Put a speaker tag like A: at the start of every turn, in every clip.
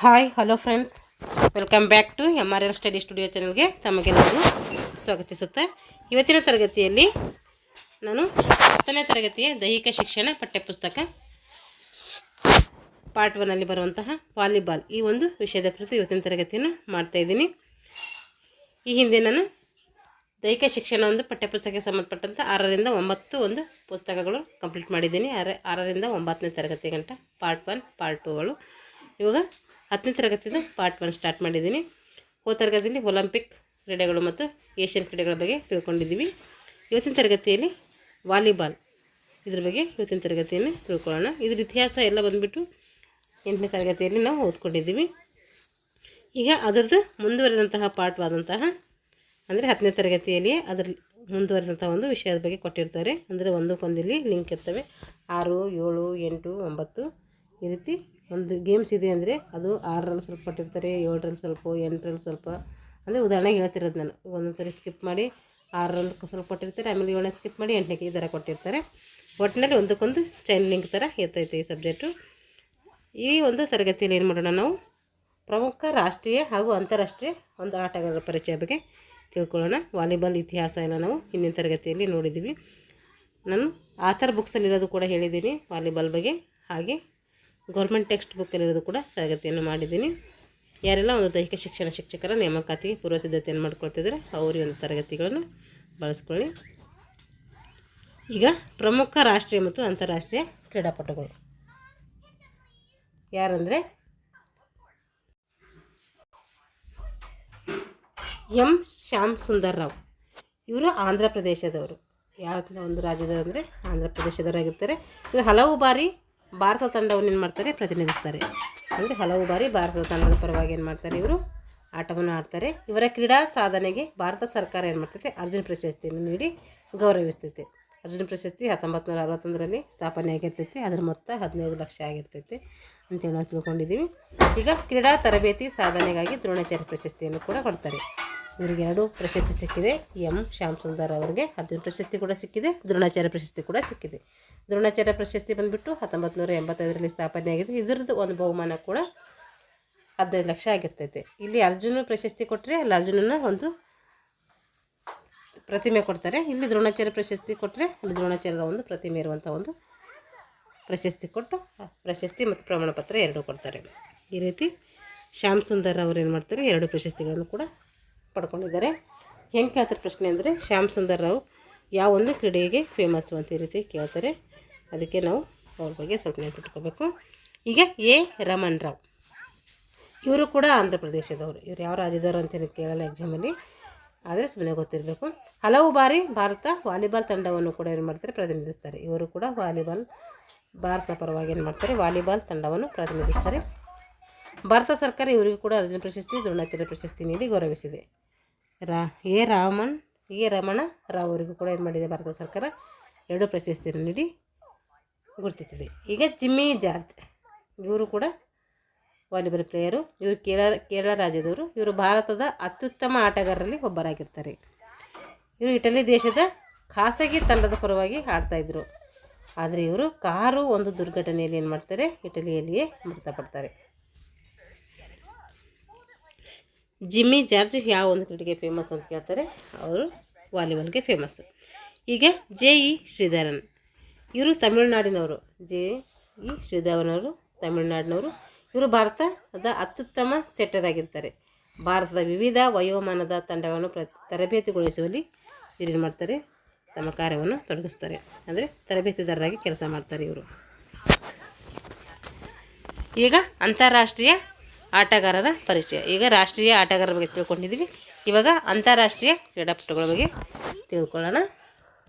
A: Hi hello friends, welcome back to MRL study studio ಚಾನಲ್ಗೆ ತಮಗೆ ನಾನು ಸ್ವಾಗತಿಸುತ್ತಾ. ಇವತ್ತಿನ ತರಗತಿಯಲ್ಲಿ ನಾನು 10ನೇ ತರಗತಿಯ ದೈಹಿಕ ಶಿಕ್ಷಣ ಪಠ್ಯಪುಸ್ತಕ ಪಾರ್ಟ್ 1 ಬರುವಂತಹ ವಾಲಿಬಾಲ್ ಈ ಒಂದು ವಿಷಯದ ಕುರಿತು ಇವತ್ತಿನ ತರಗತಿಯನ್ನು ಮಾಡ್ತಾಯಿದ್ದೀನಿ. ಈ ಹಿಂದೆ ನಾನು ದೈಹಿಕ ಶಿಕ್ಷಣ ಒಂದು ಪಠ್ಯಪುಸ್ತಕಕ್ಕೆ ಸಂಬಂಧಪಟ್ಟಂಥ 6ರಿಂದ 9 ಒಂದು ಪುಸ್ತಕಗಳು ಕಂಪ್ಲೀಟ್ ಮಾಡಿದ್ದೀನಿ. 6ರಿಂದ 9ನೇ ತರಗತಿ ಗಂಟ ಪಾರ್ಟ್ 1 ಪಾರ್ಟ್ 2ಗಳು. ಇವಾಗ 10ನೇ ತರಗತಿದು ಪಾರ್ಟ್ 1 ಸ್ಟಾರ್ಟ್ ಮಾಡಿದ್ದೀನಿ. ಹೋದ ತರಗತಿಯಲ್ಲಿ ಒಲಿಂಪಿಕ್ ಕ್ರೀಡೆಗಳು ಮತ್ತು ಏಷ್ಯನ್ ಕ್ರೀಡೆಗಳ ಬಗ್ಗೆ ತಿಳ್ಕೊಂಡಿದ್ದೀವಿ. ಇವತ್ತಿನ ತರಗತಿಯಲ್ಲಿ ವಾಲಿಬಾಲ್ ಇದ್ರ ಬಗ್ಗೆ ಇವತ್ತಿನ ತರಗತಿಯನ್ನು ತಿಳ್ಕೊಳ್ಳೋಣ. ಇದ್ರ ಇತಿಹಾಸ ಎಲ್ಲ ಬಂದುಬಿಟ್ಟು 8ನೇ ತರಗತಿಯಲ್ಲಿ ನಾವು ಓದ್ಕೊಂಡಿದ್ದೀವಿ. ಈಗ ಅದರದ್ದು ಮುಂದುವರೆದಂತಹ ಪಾಠವಾದಂತಹ ಅಂದರೆ 10ನೇ ತರಗತಿಯಲ್ಲಿ ಅದರ ಮುಂದುವರೆದಂಥ ಒಂದು ವಿಷಯದ ಬಗ್ಗೆ ಕೊಟ್ಟಿರ್ತಾರೆ. ಅಂದರೆ ಒಂದಕ್ಕೊಂದಿಲ್ಲಿ ಲಿಂಕ್ ಇರ್ತವೆ. 6, 7, 8, 9 ಈ ರೀತಿ ಒಂದು ಗೇಮ್ಸ್ ಇದೆ ಅಂದರೆ ಅದು 6ರಲ್ಲಿ ಸ್ವಲ್ಪ ಕೊಟ್ಟಿರ್ತಾರೆ, 7ರಲ್ಲಿ ಸ್ವಲ್ಪ, 8ರಲ್ಲಿ ಸ್ವಲ್ಪ. ಅಂದರೆ ಉದಾಹರಣೆಗೆ ಹೇಳ್ತಿರೋದು ನಾನು. ಒಂದೊಂದು ಸರಿ ಸ್ಕಿಪ್ ಮಾಡಿ 6ರಲ್ಲಿ ಸ್ವಲ್ಪ ಕೊಟ್ಟಿರ್ತಾರೆ, ಆಮೇಲೆ 7ನೇ ಸ್ಕಿಪ್ ಮಾಡಿ 8ನೇ ಈ ಥರ ಕೊಟ್ಟಿರ್ತಾರೆ. ಒಟ್ಟಿನಲ್ಲಿ ಒಂದಕ್ಕೊಂದು ಚೈನ್ ಲಿಂಕ್ ಥರ ಇರ್ತೈತೆ ಈ ಸಬ್ಜೆಕ್ಟು. ಈ ಒಂದು ತರಗತಿಯಲ್ಲಿ ಏನು ಮಾಡೋಣ, ನಾವು ಪ್ರಮುಖ ರಾಷ್ಟ್ರೀಯ ಹಾಗೂ ಅಂತಾರಾಷ್ಟ್ರೀಯ ಒಂದು ಆಟಗಾರರ ಪರಿಚಯ ಬಗ್ಗೆ ತಿಳ್ಕೊಳ್ಳೋಣ. ವಾಲಿಬಾಲ್ ಇತಿಹಾಸ ಎಲ್ಲ ನಾವು ಹಿಂದಿನ ತರಗತಿಯಲ್ಲಿ ನೋಡಿದ್ದೀವಿ. ನಾನು ಆಥರ್ ಬುಕ್ಸಲ್ಲಿರೋದು ಕೂಡ ಹೇಳಿದ್ದೀನಿ ವಾಲಿಬಾಲ್ ಬಗ್ಗೆ. ಹಾಗೆ ಗೌರ್ಮೆಂಟ್ ಟೆಕ್ಸ್ಟ್ ಬುಕ್ಕಲ್ಲಿರೋದು ಕೂಡ ತರಗತಿಯನ್ನು ಮಾಡಿದ್ದೀನಿ. ಯಾರೆಲ್ಲ ಒಂದು ದೈಹಿಕ ಶಿಕ್ಷಣ ಶಿಕ್ಷಕರ ನೇಮಕಾತಿಗೆ ಪೂರ್ವ ಸಿದ್ಧತೆಯನ್ನು ಮಾಡ್ಕೊಳ್ತಿದ್ದಾರೆ ಅವರು ಈ ಒಂದು ತರಗತಿಗಳನ್ನು ಬಳಸ್ಕೊಳ್ಳಿ. ಈಗ ಪ್ರಮುಖ ರಾಷ್ಟ್ರೀಯ ಮತ್ತು ಅಂತಾರಾಷ್ಟ್ರೀಯ ಕ್ರೀಡಾಪಟುಗಳು ಯಾರಂದರೆ ಎಂ ಶ್ಯಾಮ್ ಸುಂದರ್ ರಾವ್. ಇವರು ಆಂಧ್ರ ಪ್ರದೇಶದವರು. ಯಾವ ಒಂದು ರಾಜ್ಯದವರು ಅಂದರೆ ಆಂಧ್ರ ಪ್ರದೇಶದವರಾಗಿರ್ತಾರೆ. ಇವರು ಹಲವು ಬಾರಿ ಭಾರತ ತಂಡವನ್ನು ಏನು ಮಾಡ್ತಾರೆ, ಪ್ರತಿನಿಧಿಸ್ತಾರೆ. ಅಂದರೆ ಹಲವು ಬಾರಿ ಭಾರತದ ತಂಡದ ಪರವಾಗಿ ಏನು ಮಾಡ್ತಾರೆ, ಇವರು ಆಟವನ್ನು ಆಡ್ತಾರೆ. ಇವರ ಕ್ರೀಡಾ ಸಾಧನೆಗೆ ಭಾರತ ಸರ್ಕಾರ ಏನು ಮಾಡ್ತೈತೆ, ಅರ್ಜುನ್ ಪ್ರಶಸ್ತಿಯನ್ನು ನೀಡಿ ಗೌರವಿಸ್ತೈತೆ. ಅರ್ಜುನ್ ಪ್ರಶಸ್ತಿ 1961ರಲ್ಲಿ ಸ್ಥಾಪನೆ ಆಗಿರ್ತೈತೆ. ಅದರ ಮೊತ್ತ 15 ಲಕ್ಷ ಆಗಿರ್ತೈತೆ ಅಂತೇಳಿ ನಾವು ತಿಳ್ಕೊಂಡಿದ್ದೀವಿ. ಈಗ ಕ್ರೀಡಾ ತರಬೇತಿ ಸಾಧನೆಗಾಗಿ ದ್ರೋಣಾಚಾರ್ಯ ಪ್ರಶಸ್ತಿಯನ್ನು ಕೂಡ ಕೊಡ್ತಾರೆ. ಇವರಿಗೆ 2 ಪ್ರಶಸ್ತಿ ಸಿಕ್ಕಿದೆ. ಎಂ ಶ್ಯಾಮ್ ಸುಂದರ್ ಅವರಿಗೆ ಅರ್ಜುನ್ ಪ್ರಶಸ್ತಿ ಕೂಡ ಸಿಕ್ಕಿದೆ, ದ್ರೋಣಾಚಾರ್ಯ ಪ್ರಶಸ್ತಿ ಕೂಡ ಸಿಕ್ಕಿದೆ. ದ್ರೋಣಾಚಾರ್ಯ ಪ್ರಶಸ್ತಿ ಬಂದುಬಿಟ್ಟು 1985ರಲ್ಲಿ ಸ್ಥಾಪನೆ ಆಗಿದೆ. ಇದರದ್ದು ಒಂದು ಬಹುಮಾನ ಕೂಡ 15 ಲಕ್ಷ ಆಗಿರ್ತೈತೆ. ಇಲ್ಲಿ ಅರ್ಜುನ ಪ್ರಶಸ್ತಿ ಕೊಟ್ಟರೆ ಅಲ್ಲಿ ಅರ್ಜುನನ ಒಂದು ಪ್ರತಿಮೆ ಕೊಡ್ತಾರೆ. ಇಲ್ಲಿ ದ್ರೋಣಾಚಾರ್ಯ ಪ್ರಶಸ್ತಿ ಕೊಟ್ಟರೆ ಅಲ್ಲಿ ದ್ರೋಣಾಚಾರ್ಯರ ಒಂದು ಪ್ರತಿಮೆ ಇರುವಂಥ ಒಂದು ಪ್ರಶಸ್ತಿ ಕೊಟ್ಟು ಪ್ರಶಸ್ತಿ ಮತ್ತು ಪ್ರಮಾಣ ಪತ್ರ 2 ಕೊಡ್ತಾರೆ. ಈ ರೀತಿ ಶ್ಯಾಮ್ ಸುಂದರ್ ಅವರು ಏನು ಮಾಡ್ತಾರೆ, 2 ಪ್ರಶಸ್ತಿಗಳನ್ನು ಕೂಡ ಪಡ್ಕೊಂಡಿದ್ದಾರೆ. ಹೆಂಗೆ ಕೇಳ್ತಾರೆ ಪ್ರಶ್ನೆ ಅಂದರೆ, ಶ್ಯಾಮ್ ಸುಂದರ್ ರಾವ್ ಯಾವ ಒಂದು ಕ್ರೀಡೆಗೆ ಫೇಮಸ್ಸು ಅಂತ ಈ ರೀತಿ ಕೇಳ್ತಾರೆ. ಅದಕ್ಕೆ ನಾವು ಅವ್ರ ಬಗ್ಗೆ ಸ್ವಲ್ಪ ನೆನಪಿಟ್ಕೋಬೇಕು. ಈಗ ಎ ರಮಣ್ ರಾವ್, ಇವರು ಕೂಡ ಆಂಧ್ರ ಪ್ರದೇಶದವರು. ಇವರು ಯಾವ ರಾಜ್ಯದವರು ಅಂತೇಳಿ ಕೇಳಲ್ಲ ಎಕ್ಸಾಮಲ್ಲಿ, ಆದರೆ ಸುಮ್ಮನೆ ಗೊತ್ತಿರಬೇಕು. ಹಲವು ಬಾರಿ ಭಾರತ ವಾಲಿಬಾಲ್ ತಂಡವನ್ನು ಕೂಡ ಏನು ಮಾಡ್ತಾರೆ, ಪ್ರತಿನಿಧಿಸ್ತಾರೆ. ಇವರು ಕೂಡ ಭಾರತ ಪರವಾಗಿ ಏನು ಮಾಡ್ತಾರೆ, ವಾಲಿಬಾಲ್ ತಂಡವನ್ನು ಪ್ರತಿನಿಧಿಸ್ತಾರೆ. ಭಾರತ ಸರ್ಕಾರ ಇವರಿಗೂ ಕೂಡ ಅರ್ಜುನ ಪ್ರಶಸ್ತಿ, ದ್ರೋಣಾಚಾರ್ಯ ಪ್ರಶಸ್ತಿ ನೀಡಿ ಗೌರವಿಸಿದೆ. ಎ ರಮಣ ರಾವ್ ಅವರಿಗೂ ಕೂಡ ಏನು ಮಾಡಿದೆ, ಭಾರತ ಸರ್ಕಾರ 2 ಪ್ರಶಸ್ತಿಯನ್ನು ನೀಡಿ ಗುರುತಿಸಿದೆ. ಈಗ ಜಿಮ್ಮಿ ಜಾರ್ಜ್, ಇವರು ಕೂಡ ವಾಲಿಬಾಲ್ ಪ್ಲೇಯರು. ಇವರು ಕೇರಳ ರಾಜ್ಯದವರು. ಇವರು ಭಾರತದ ಅತ್ಯುತ್ತಮ ಆಟಗಾರರಲ್ಲಿ ಒಬ್ಬರಾಗಿರ್ತಾರೆ. ಇವರು ಇಟಲಿ ದೇಶದ ಖಾಸಗಿ ತಂಡದ ಪರವಾಗಿ ಆಡ್ತಾಯಿದ್ರು. ಆದರೆ ಇವರು ಕಾರು ಒಂದು ದುರ್ಘಟನೆಯಲ್ಲಿ ಏನು ಮಾಡ್ತಾರೆ, ಇಟಲಿಯಲ್ಲಿಯೇ ಮೃತಪಡ್ತಾರೆ. ಜಿಮ್ಮಿ ಜಾರ್ಜ್ ಯಾವ ಒಂದು ಕ್ರೀಡೆಗೆ ಫೇಮಸ್ ಅಂತ ಕೇಳ್ತಾರೆ, ಅವರು ವಾಲಿಬಾಲ್ಗೆ ಫೇಮಸ್ಸು. ಈಗ ಜೆ.ಇ. ಶ್ರೀಧರನ್, ಇವರು ತಮಿಳುನಾಡಿನವರು. ಜೆ.ಇ. ಶ್ರೀಧರನ್ ಅವರು ತಮಿಳುನಾಡಿನವರು. ಇವರು ಭಾರತದ ಅತ್ಯುತ್ತಮ ಸೆಟ್ಟರ್ ಆಗಿರ್ತಾರೆ. ಭಾರತದ ವಿವಿಧ ವಯೋಮಾನದ ತಂಡಗಳನ್ನು ತರಬೇತಿಗೊಳಿಸುವಲ್ಲಿ ಇವ್ರೇನು ಮಾಡ್ತಾರೆ, ತಮ್ಮ ಕಾರ್ಯವನ್ನು ತೊಡಗಿಸ್ತಾರೆ. ಅಂದರೆ ತರಬೇತಿದಾರರಾಗಿ ಕೆಲಸ ಮಾಡ್ತಾರೆ ಇವರು. ಈಗ ಅಂತಾರಾಷ್ಟ್ರೀಯ ಆಟಗಾರರ ಪರಿಚಯ. ಈಗ ರಾಷ್ಟ್ರೀಯ ಆಟಗಾರರ ಬಗ್ಗೆ ತಿಳ್ಕೊಂಡಿದ್ದೀವಿ. ಇವಾಗ ಅಂತಾರಾಷ್ಟ್ರೀಯ ಕ್ರೀಡಾಪಟುಗಳ ಬಗ್ಗೆ ತಿಳ್ಕೊಳ್ಳೋಣ.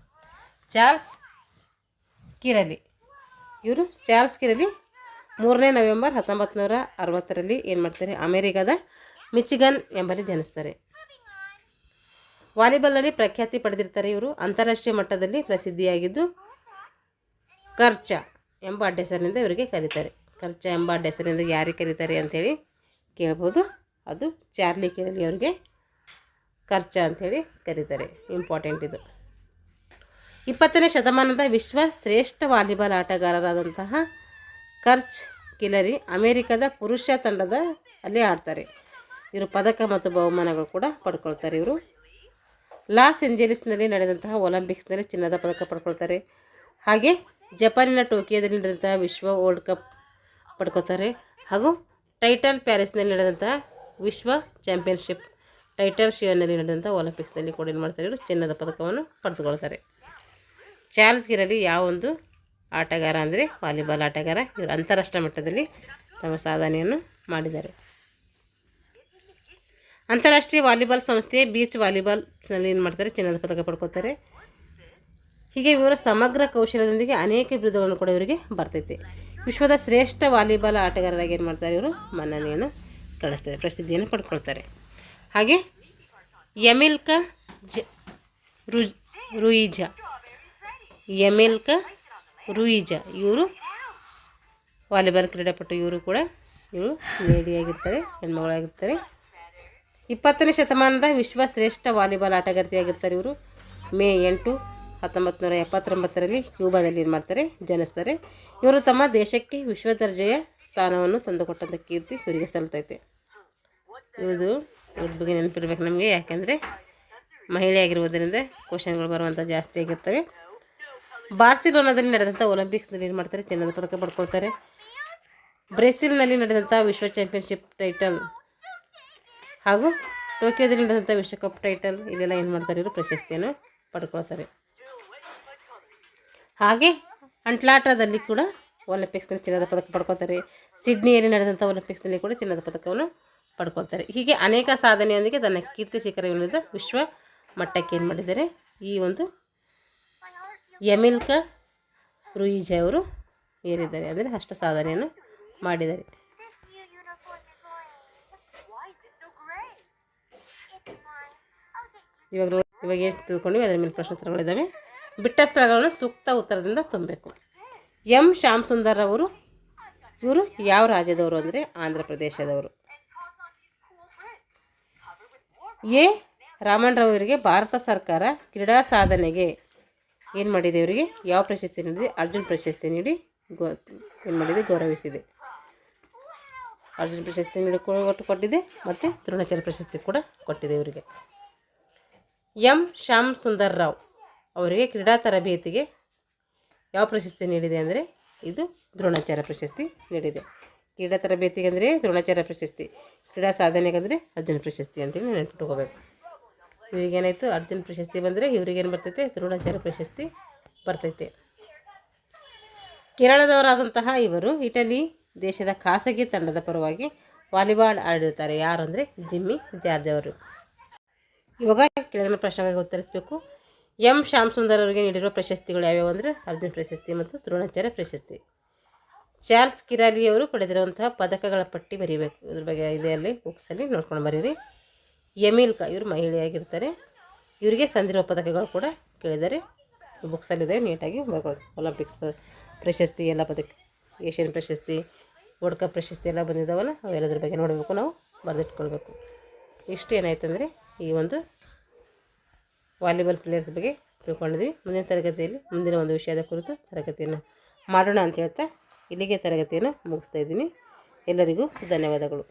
A: ಚಾರ್ಲ್ಸ್ ಕಿರಲಿ, ಇವರು ಚಾರ್ಲ್ಸ್ ಕಿರಲಿ 3ನೇ ನವೆಂಬರ್ 1960ರಲ್ಲಿ ಏನು ಮಾಡ್ತಾರೆ, ಅಮೆರಿಕದ ಮಿಚಿಗನ್ ಎಂಬಲ್ಲಿ ಜನಿಸ್ತಾರೆ. ವಾಲಿಬಾಲ್ನಲ್ಲಿ ಪ್ರಖ್ಯಾತಿ ಪಡೆದಿರ್ತಾರೆ. ಇವರು ಅಂತಾರಾಷ್ಟ್ರೀಯ ಮಟ್ಟದಲ್ಲಿ ಪ್ರಸಿದ್ಧಿಯಾಗಿದ್ದು ಕರ್ಚ ಎಂಬ ಅಡ್ಡೆಸರಿನಿಂದ ಇವರಿಗೆ ಕರೀತಾರೆ. ಕರ್ಚ ಎಂಬ ಅಡ್ಡೆಸರಿನಿಂದ ಯಾರಿಗೆ ಕರೀತಾರೆ ಅಂಥೇಳಿ ಕೇಳ್ಬೋದು. ಅದು ಚಾರ್ಲಿ ಕಿರಲಿ ಅವ್ರಿಗೆ ಕರ್ಚ ಅಂಥೇಳಿ ಕರೀತಾರೆ. ಇಂಪಾರ್ಟೆಂಟ್ ಇದು. 20ನೇ ಶತಮಾನದ ವಿಶ್ವ ಶ್ರೇಷ್ಠ ವಾಲಿಬಾಲ್ ಆಟಗಾರರಾದಂತಹ ಕರ್ಚ್ ಕಿಲರಿ ಅಮೆರಿಕದ ಪುರುಷ ತಂಡದ ಅಲ್ಲೇ ಆಡ್ತಾರೆ. ಇವರು ಪದಕ ಮತ್ತು ಬಹುಮಾನಗಳು ಕೂಡ ಪಡ್ಕೊಳ್ತಾರೆ. ಇವರು ಲಾಸ್ ಏಂಜಲೀಸ್ನಲ್ಲಿ ನಡೆದಂತಹ ಒಲಿಂಪಿಕ್ಸ್ನಲ್ಲಿ ಚಿನ್ನದ ಪದಕ ಪಡ್ಕೊಳ್ತಾರೆ. ಹಾಗೆ ಜಪಾನಿನ ಟೋಕಿಯೋದಲ್ಲಿ ನಡೆದಂತಹ ವಿಶ್ವ ವರ್ಲ್ಡ್ ಕಪ್ ಪಡ್ಕೊತಾರೆ. ಹಾಗೂ ಟೈಟಲ್ ಪ್ಯಾರಿಸ್ನಲ್ಲಿ ನಡೆದಂತಹ ವಿಶ್ವ ಚಾಂಪಿಯನ್ಶಿಪ್ ಟೈಟಲ್ ಶಿಯೋನಲ್ಲಿ ನಡೆದಂಥ ಒಲಿಂಪಿಕ್ಸ್ನಲ್ಲಿ ಕೂಡ ಏನು ಮಾಡ್ತಾರೆ, ಇವರು ಚಿನ್ನದ ಪದಕವನ್ನು ಪಡೆದುಕೊಳ್ತಾರೆ. ಚಾರ್ಲ್ಸ್ ಗಿರಾಲಿ ಯಾವ ಒಂದು ಆಟಗಾರ ಅಂದರೆ ವಾಲಿಬಾಲ್ ಆಟಗಾರ. ಇವರು ಅಂತಾರಾಷ್ಟ್ರೀಯ ಮಟ್ಟದಲ್ಲಿ ತಮ್ಮ ಸಾಧನೆಯನ್ನು ಮಾಡಿದ್ದಾರೆ. ಅಂತಾರಾಷ್ಟ್ರೀಯ ವಾಲಿಬಾಲ್ ಸಂಸ್ಥೆ ಬೀಚ್ ವಾಲಿಬಾಲ್ನಲ್ಲಿ ಏನು ಮಾಡ್ತಾರೆ, ಚಿನ್ನದ ಪದಕ ಪಡ್ಕೊತಾರೆ. ಹೀಗೆ ಇವರ ಸಮಗ್ರ ಕೌಶಲ್ಯದೊಂದಿಗೆ ಅನೇಕ ಬಿರುದುಗಳನ್ನು ಕೂಡ ಇವರಿಗೆ ಬರ್ತೈತೆ. ವಿಶ್ವದ ಶ್ರೇಷ್ಠ ವಾಲಿಬಾಲ್ ಆಟಗಾರರಾಗಿ ಏನು ಮಾಡ್ತಾರೆ, ಇವರು ಮನ್ನಣೆಯನ್ನು ಗಳಿಸ್ತಾರೆ, ಪ್ರಸಿದ್ಧಿಯನ್ನು ಪಡ್ಕೊಳ್ತಾರೆ. ಹಾಗೆ ಎಮಿಲ್ಕಾ ರೂಯಿಜಾ ಇವರು ವಾಲಿಬಾಲ್ ಕ್ರೀಡಾಪಟು. ಇವರು ಕೂಡ ಲೇಡಿಯಾಗಿರ್ತಾರೆ, ಹೆಣ್ಮಗಳಾಗಿರ್ತಾರೆ. 20ನೇ ಶತಮಾನದ ವಿಶ್ವ ಶ್ರೇಷ್ಠ ವಾಲಿಬಾಲ್ ಆಟಗಾರ್ತಿಯಾಗಿರ್ತಾರೆ. ಇವರು ಮೇ 8, 1979ರಲ್ಲಿ ಕ್ಯೂಬಾದಲ್ಲಿ ಏನು ಮಾಡ್ತಾರೆ, ಜನಿಸ್ತಾರೆ. ಇವರು ತಮ್ಮ ದೇಶಕ್ಕೆ ವಿಶ್ವ ದರ್ಜೆಯ ಸ್ಥಾನವನ್ನು ತಂದುಕೊಟ್ಟಂಥ ಕೀರ್ತಿ ಇವರಿಗೆ ಸಲ್ತೈತೆ. ಇವ್ರ ಬಗ್ಗೆ ನೆನಪಿರ್ಬೇಕು ನಮಗೆ, ಯಾಕೆಂದರೆ ಮಹಿಳೆ ಆಗಿರುವುದರಿಂದ ಕ್ವಶನ್ಗಳು ಬರುವಂಥ ಜಾಸ್ತಿ ಆಗಿರ್ತವೆ. ಬಾರ್ಸಿಲೋನಾದಲ್ಲಿ ನಡೆದಂಥ ಒಲಿಂಪಿಕ್ಸ್ನಲ್ಲಿ ಏನು ಮಾಡ್ತಾರೆ, ಚಿನ್ನದ ಪದಕ ಪಡ್ಕೊಳ್ತಾರೆ. ಬ್ರೆಜಿಲ್ನಲ್ಲಿ ನಡೆದಂಥ ವಿಶ್ವ ಚಾಂಪಿಯನ್ಶಿಪ್ ಟೈಟಲ್ ಹಾಗೂ ಟೋಕಿಯೋದಲ್ಲಿ ನಡೆದಂಥ ವಿಶ್ವಕಪ್ ಟೈಟಲ್ ಇದೆಲ್ಲ ಏನು ಮಾಡ್ತಾರೆ, ಇವರು ಪ್ರಶಸ್ತಿಯನ್ನು ಪಡ್ಕೊಳ್ತಾರೆ. ಹಾಗೆ ಅಟ್ಲಾಂಟಾದಲ್ಲಿ ಕೂಡ ಒಲಿಂಪಿಕ್ಸ್ನಲ್ಲಿ ಚಿನ್ನದ ಪದಕ ಪಡ್ಕೊಳ್ತಾರೆ. ಸಿಡ್ನಿಯಲ್ಲಿ ನಡೆದಂಥ ಒಲಿಂಪಿಕ್ಸ್ನಲ್ಲಿ ಕೂಡ ಚಿನ್ನದ ಪದಕವನ್ನು ಪಡ್ಕೊಳ್ತಾರೆ. ಹೀಗೆ ಅನೇಕ ಸಾಧನೆಯೊಂದಿಗೆ ತನ್ನ ಕೀರ್ತಿ ಶಿಖರವಿಲ್ಲದ ವಿಶ್ವ ಮಟ್ಟಕ್ಕೆ ಏನು ಮಾಡಿದ್ದಾರೆ, ಈ ಒಂದು ಎಮಿಲ್ಕಾ ರೂಯಿಜಾ ಅವರು ಏರಿದ್ದಾರೆ, ಅಂದರೆ ಅಷ್ಟು ಸಾಧನೆಯನ್ನು ಮಾಡಿದ್ದಾರೆ. ಇವಾಗ ಎಷ್ಟು ತಿಳ್ಕೊಂಡ್ವಿ, ಅದರ ಮೇಲೆ ಪ್ರಶ್ನೋತ್ತರಗಳಿದ್ದಾವೆ. ಬಿಟ್ಟ ಸ್ಥಳಗಳನ್ನು ಸೂಕ್ತ ಉತ್ತರದಿಂದ ತುಂಬಬೇಕು. ಎಂ ಶ್ಯಾಮ್ ಸುಂದರ್ ಅವರು ಇವರು ಯಾವ ರಾಜ್ಯದವರು ಅಂದರೆ ಆಂಧ್ರ ಪ್ರದೇಶದವರು. ಎ ರಾಮನ್ ರಾವ್ ಅವರಿಗೆ ಭಾರತ ಸರ್ಕಾರ ಕ್ರೀಡಾ ಸಾಧನೆಗೆ ಏನು ಮಾಡಿದೆ, ಇವರಿಗೆ ಯಾವ ಪ್ರಶಸ್ತಿ ನೀಡಿದೆ, ಅರ್ಜುನ್ ಪ್ರಶಸ್ತಿ ನೀಡಿ ಏನು ಮಾಡಿದೆ, ಗೌರವಿಸಿದೆ. ಅರ್ಜುನ್ ಪ್ರಶಸ್ತಿ ನೀಡಿ ಕೊಟ್ಟಿದೆ ಮತ್ತು ದ್ರೋಣಾಚಾರ್ಯ ಪ್ರಶಸ್ತಿ ಕೂಡ ಕೊಟ್ಟಿದೆ ಇವರಿಗೆ. ಎಂ ಶ್ಯಾಮ್ ಸುಂದರ್ ರಾವ್ ಅವರಿಗೆ ಕ್ರೀಡಾ ತರಬೇತಿಗೆ ಯಾವ ಪ್ರಶಸ್ತಿ ನೀಡಿದೆ ಅಂದರೆ ಇದು ದ್ರೋಣಾಚಾರ್ಯ ಪ್ರಶಸ್ತಿ ನೀಡಿದೆ. ಕ್ರೀಡಾ ತರಬೇತಿಗೆ ಅಂದರೆ ದ್ರೋಣಾಚಾರ್ಯ ಪ್ರಶಸ್ತಿ, ಕ್ರೀಡಾ ಸಾಧನೆಗಂದರೆ ಅರ್ಜುನ ಪ್ರಶಸ್ತಿ ಅಂತೇಳಿ ನೆನಪಿಟ್ಕೋಬೇಕು. ಇವರಿಗೇನಾಯಿತು, ಅರ್ಜುನ್ ಪ್ರಶಸ್ತಿ ಬಂದರೆ ಇವರಿಗೇನು ಬರ್ತೈತೆ, ದ್ರೋಣಾಚಾರ್ಯ ಪ್ರಶಸ್ತಿ ಬರ್ತೈತೆ. ಕೇರಳದವರಾದಂತಹ ಇವರು ಇಟಲಿ ದೇಶದ ಖಾಸಗಿ ತಂಡದ ಪರವಾಗಿ ವಾಲಿಬಾಲ್ ಆಡಿರ್ತಾರೆ. ಯಾರು ಅಂದರೆ ಜಿಮ್ಮಿ ಜಾರ್ಜ್ ಅವರು. ಇವಾಗ ಕೆಳಗಿನ ಪ್ರಶ್ನೆಗಳಿಗೆ ಉತ್ತರಿಸಬೇಕು. ಎಂ ಶ್ಯಾಮ್ ಸುಂದರ್ ಅವರಿಗೆ ನೀಡಿರುವ ಪ್ರಶಸ್ತಿಗಳು ಯಾವ್ಯಾವು ಅಂದರೆ ಅರ್ಜುನ್ ಪ್ರಶಸ್ತಿ ಮತ್ತು ದ್ರೋಣಾಚಾರ್ಯ ಪ್ರಶಸ್ತಿ. ಚಾರ್ಲ್ಸ್ ಕಿರಾಲಿ ಅವರು ಪಡೆದಿರುವಂತಹ ಪದಕಗಳ ಪಟ್ಟಿ ಬರೀಬೇಕು. ಇದ್ರ ಬಗ್ಗೆ ಇದೆಯಲ್ಲಿ ಬುಕ್ಸಲ್ಲಿ ನೋಡ್ಕೊಂಡು ಬರೀರಿ. ಎಮಿಲ್ಕಾ ಇವರು ಮಹಿಳೆಯಾಗಿರ್ತಾರೆ. ಇವರಿಗೆ ಸಂದಿರುವ ಪದಕಗಳು ಕೂಡ ಕೇಳಿದ್ದಾರೆ, ಬುಕ್ಸಲ್ಲಿದೆ, ನೀಟಾಗಿ ಬರ್ಕೊಳ್ಳಿ. ಒಲಿಂಪಿಕ್ಸ್ ಪ್ರಶಸ್ತಿ ಎಲ್ಲ ಪದಕ, ಏಷ್ಯನ್ ಪ್ರಶಸ್ತಿ, ವರ್ಲ್ಡ್ ಕಪ್ ಪ್ರಶಸ್ತಿ ಎಲ್ಲ ಬಂದಿದ್ದಾವಲ್ಲ, ಅವೆಲ್ಲದ್ರ ಬಗ್ಗೆ ನೋಡಬೇಕು, ನಾವು ಬರೆದಿಟ್ಕೊಳ್ಬೇಕು. ಇಷ್ಟು ಏನಾಯ್ತಂದರೆ ಈ ಒಂದು ವಾಲಿಬಾಲ್ ಪ್ಲೇಯರ್ಸ್ ಬಗ್ಗೆ ತಿಳ್ಕೊಂಡಿದ್ವಿ. ಮುಂದಿನ ತರಗತಿಯಲ್ಲಿ ಮುಂದಿನ ಒಂದು ವಿಷಯದ ಕುರಿತು ತರಗತಿಯನ್ನು ಮಾಡೋಣ ಅಂತ ಹೇಳ್ತಾ ಇಲ್ಲಿಗೆ ತರಗತಿಯನ್ನು ಮುಗಿಸ್ತಾ ಇದ್ದೀನಿ. ಎಲ್ಲರಿಗೂ ಧನ್ಯವಾದಗಳು.